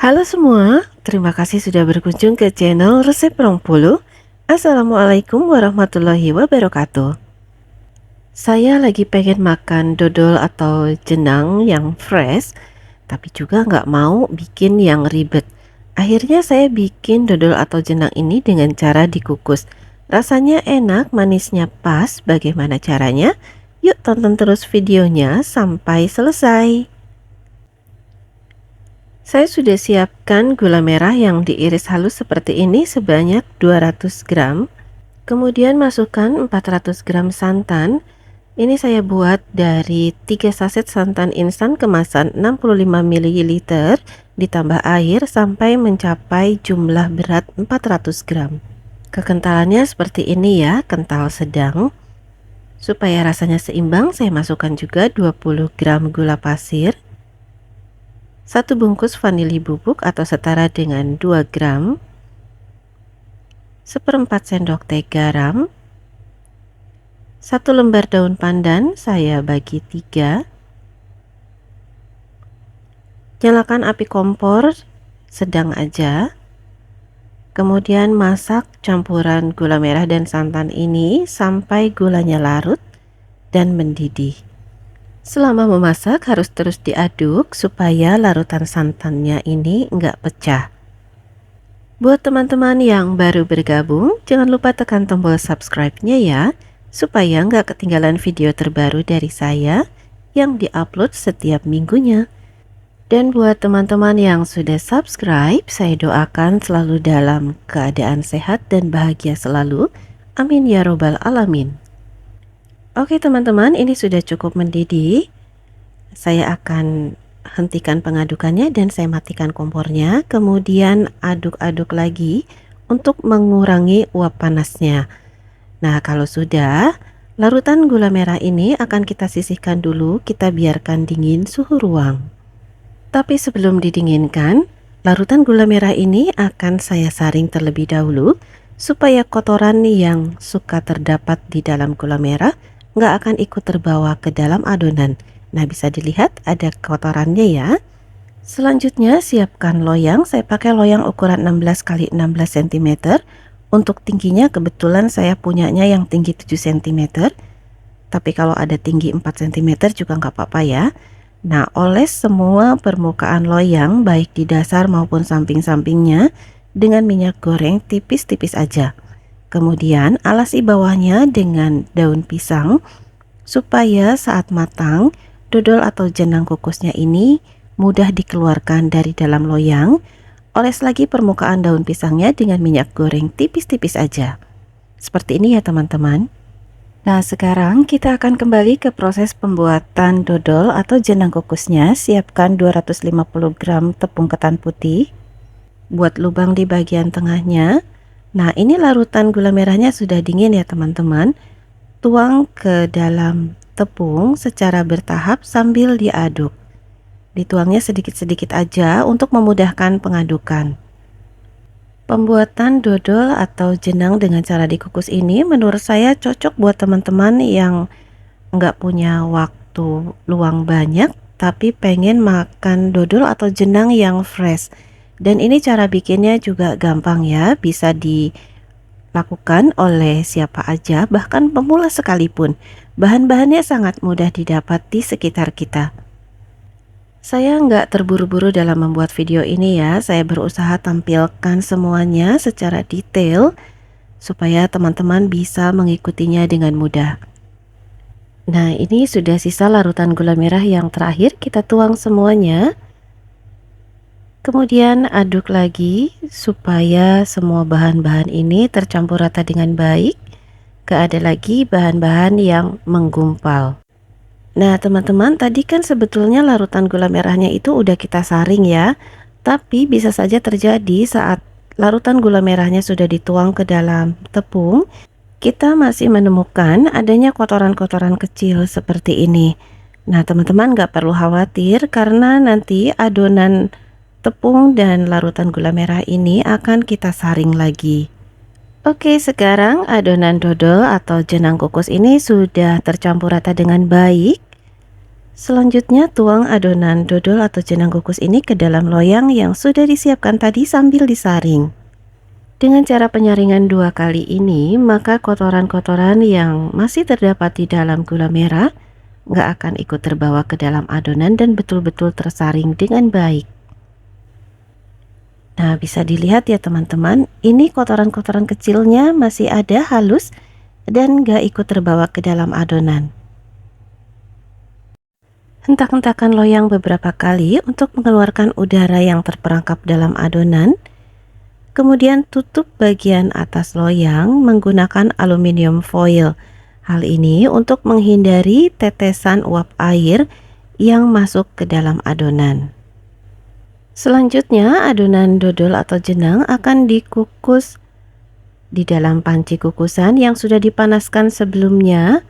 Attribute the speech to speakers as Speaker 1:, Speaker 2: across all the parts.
Speaker 1: Halo semua, terima kasih sudah berkunjung ke channel Resep Rongpulu. Assalamualaikum warahmatullahi wabarakatuh. Saya lagi pengen makan dodol atau jenang yang fresh, tapi juga nggak mau bikin yang ribet. Akhirnya saya bikin dodol atau jenang ini dengan cara dikukus. Rasanya enak, manisnya pas. Bagaimana caranya? Yuk tonton terus videonya sampai selesai. Saya sudah siapkan gula merah yang diiris halus seperti ini sebanyak 200 gram. Kemudian masukkan 400 gram santan. Ini saya buat dari 3 saset santan instan kemasan 65 ml ditambah air sampai mencapai jumlah berat 400 gram. Kekentalannya seperti ini ya, kental sedang. Supaya rasanya seimbang, saya masukkan juga 20 gram gula pasir, 1 bungkus vanili bubuk atau setara dengan 2 gram, 1/4 sendok teh garam, 1 lembar daun pandan saya bagi 3. Nyalakan api kompor sedang aja. Kemudian masak campuran gula merah dan santan ini sampai gulanya larut dan mendidih. Selama memasak harus terus diaduk supaya larutan santannya ini enggak pecah. Buat teman-teman yang baru bergabung, jangan lupa tekan tombol subscribe-nya ya, supaya nggak ketinggalan video terbaru dari saya yang diupload setiap minggunya. Dan buat teman-teman yang sudah subscribe, saya doakan selalu dalam keadaan sehat dan bahagia selalu. Amin ya robbal alamin. Oke teman-teman, ini sudah cukup mendidih. Saya akan hentikan pengadukannya dan saya matikan kompornya, kemudian aduk-aduk lagi untuk mengurangi uap panasnya. Nah, kalau sudah, larutan gula merah ini akan kita sisihkan dulu, kita biarkan dingin suhu ruang. Tapi sebelum didinginkan, larutan gula merah ini akan saya saring terlebih dahulu supaya kotoran yang suka terdapat di dalam gula merah nggak akan ikut terbawa ke dalam adonan. Nah, bisa dilihat ada kotorannya ya. Selanjutnya siapkan loyang. Saya pakai loyang ukuran 16 x 16 cm. Untuk tingginya kebetulan saya punyanya yang tinggi 7 cm. Tapi kalau ada tinggi 4 cm juga nggak apa-apa ya. Nah, oles semua permukaan loyang baik di dasar maupun samping-sampingnya dengan minyak goreng tipis-tipis aja. Kemudian alasi bawahnya dengan daun pisang supaya saat matang dodol atau jenang kukusnya ini mudah dikeluarkan dari dalam loyang. Oles lagi permukaan daun pisangnya dengan minyak goreng tipis-tipis aja. Seperti ini ya teman-teman. Nah, sekarang kita akan kembali ke proses pembuatan dodol atau jenang kukusnya. Siapkan 250 gram tepung ketan putih. Buat lubang di bagian tengahnya. Nah, ini larutan gula merahnya sudah dingin ya teman-teman. Tuang ke dalam tepung secara bertahap sambil diaduk. Dituangnya sedikit-sedikit aja untuk memudahkan pengadukan. Pembuatan dodol atau jenang dengan cara dikukus ini menurut saya cocok buat teman-teman yang nggak punya waktu luang banyak tapi pengen makan dodol atau jenang yang fresh. Dan ini cara bikinnya juga gampang ya, bisa dilakukan oleh siapa aja, bahkan pemula sekalipun. Bahan-bahannya sangat mudah didapat di sekitar kita. Saya nggak terburu-buru dalam membuat video ini ya. Saya berusaha tampilkan semuanya secara detail supaya teman-teman bisa mengikutinya dengan mudah. Nah, ini sudah sisa larutan gula merah yang terakhir, kita tuang semuanya. Kemudian aduk lagi supaya semua bahan-bahan ini tercampur rata dengan baik. Gak ada lagi bahan-bahan yang menggumpal. Nah teman-teman, tadi kan sebetulnya larutan gula merahnya itu udah kita saring ya. Tapi bisa saja terjadi saat larutan gula merahnya sudah dituang ke dalam tepung, kita masih menemukan adanya kotoran-kotoran kecil seperti ini. Nah teman-teman gak perlu khawatir karena nanti adonan tepung dan larutan gula merah ini akan kita saring lagi. Oke, sekarang adonan dodol atau jenang kukus ini sudah tercampur rata dengan baik. Selanjutnya tuang adonan dodol atau jenang kukus ini ke dalam loyang yang sudah disiapkan tadi sambil disaring. Dengan cara penyaringan 2 kali ini, maka kotoran-kotoran yang masih terdapat di dalam gula merah nggak akan ikut terbawa ke dalam adonan dan betul-betul tersaring dengan baik. Nah, bisa dilihat ya teman-teman, ini kotoran-kotoran kecilnya masih ada halus dan nggak ikut terbawa ke dalam adonan. Hentak-hentakan loyang beberapa kali untuk mengeluarkan udara yang terperangkap dalam adonan. Kemudian tutup bagian atas loyang menggunakan aluminium foil. Hal ini untuk menghindari tetesan uap air yang masuk ke dalam adonan. Selanjutnya adonan dodol atau jenang akan dikukus di dalam panci kukusan yang sudah dipanaskan sebelumnya.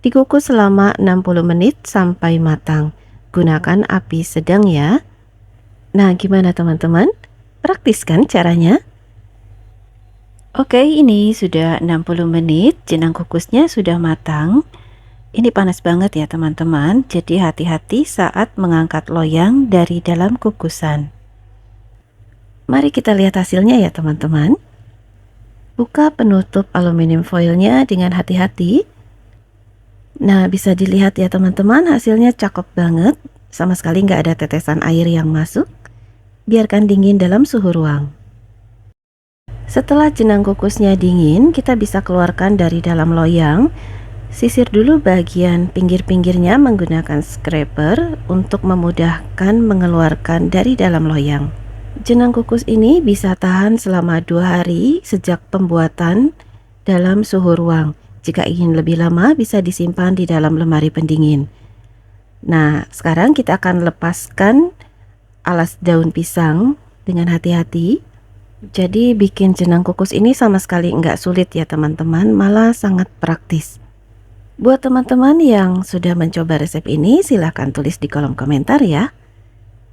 Speaker 1: Dikukus selama 60 menit sampai matang. Gunakan api sedang ya. Nah, gimana teman-teman? Praktis kan caranya? Oke, ini sudah 60 menit, jenang kukusnya sudah matang. Ini panas banget ya teman-teman, jadi hati-hati saat mengangkat loyang dari dalam kukusan. Mari kita lihat hasilnya ya teman-teman. Buka penutup aluminium foilnya dengan hati-hati. Nah, bisa dilihat ya teman-teman, hasilnya cakep banget. Sama sekali nggak ada tetesan air yang masuk. Biarkan dingin dalam suhu ruang. Setelah jenang kukusnya dingin, kita bisa keluarkan dari dalam loyang. Sisir dulu bagian pinggir-pinggirnya menggunakan scraper untuk memudahkan mengeluarkan dari dalam loyang. Jenang kukus ini bisa tahan selama 2 hari sejak pembuatan dalam suhu ruang. Jika ingin lebih lama bisa disimpan di dalam lemari pendingin. Nah, sekarang kita akan lepaskan alas daun pisang dengan hati-hati. Jadi bikin jenang kukus ini sama sekali nggak sulit ya teman-teman, malah sangat praktis. Buat teman-teman yang sudah mencoba resep ini, silahkan tulis di kolom komentar ya.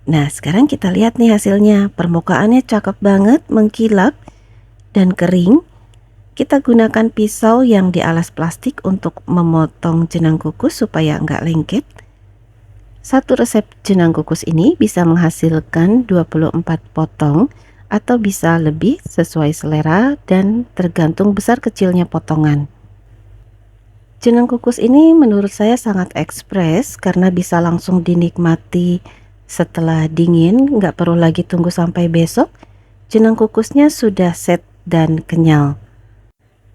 Speaker 1: Nah, sekarang kita lihat nih hasilnya. Permukaannya cakep banget, mengkilap dan kering. Kita gunakan pisau yang dialas plastik untuk memotong jenang kukus supaya nggak lengket. Satu resep jenang kukus ini bisa menghasilkan 24 potong atau bisa lebih sesuai selera dan tergantung besar kecilnya potongan. Jenang kukus ini menurut saya sangat ekspres karena bisa langsung dinikmati setelah dingin, nggak perlu lagi tunggu sampai besok. Jenang kukusnya sudah set dan kenyal.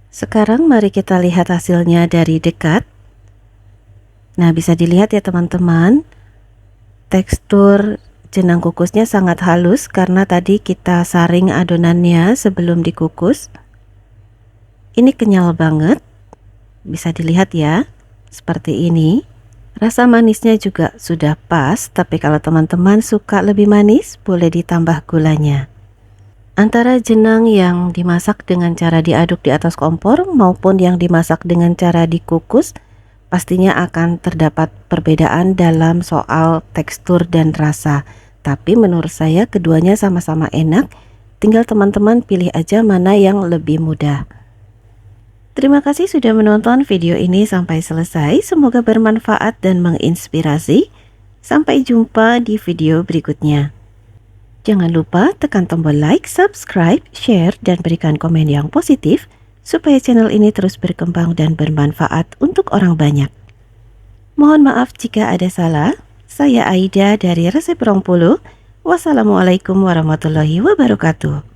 Speaker 1: Sekarang mari kita lihat hasilnya dari dekat. Nah, bisa dilihat ya teman-teman, tekstur jenang kukusnya sangat halus karena tadi kita saring adonannya sebelum dikukus. Ini kenyal banget, bisa dilihat ya, seperti ini. Rasa manisnya juga sudah pas, tapi kalau teman-teman suka lebih manis, boleh ditambah gulanya. Antara jenang yang dimasak dengan cara diaduk di atas kompor maupun yang dimasak dengan cara dikukus, pastinya akan terdapat perbedaan dalam soal tekstur dan rasa. Tapi menurut saya keduanya sama-sama enak, tinggal teman-teman pilih aja mana yang lebih mudah. Terima kasih sudah menonton video ini sampai selesai, semoga bermanfaat dan menginspirasi. Sampai jumpa di video berikutnya. Jangan lupa tekan tombol like, subscribe, share, dan berikan komen yang positif supaya channel ini terus berkembang dan bermanfaat untuk orang banyak. Mohon maaf jika ada salah. Saya Aida dari Resep 20. Wassalamualaikum warahmatullahi wabarakatuh.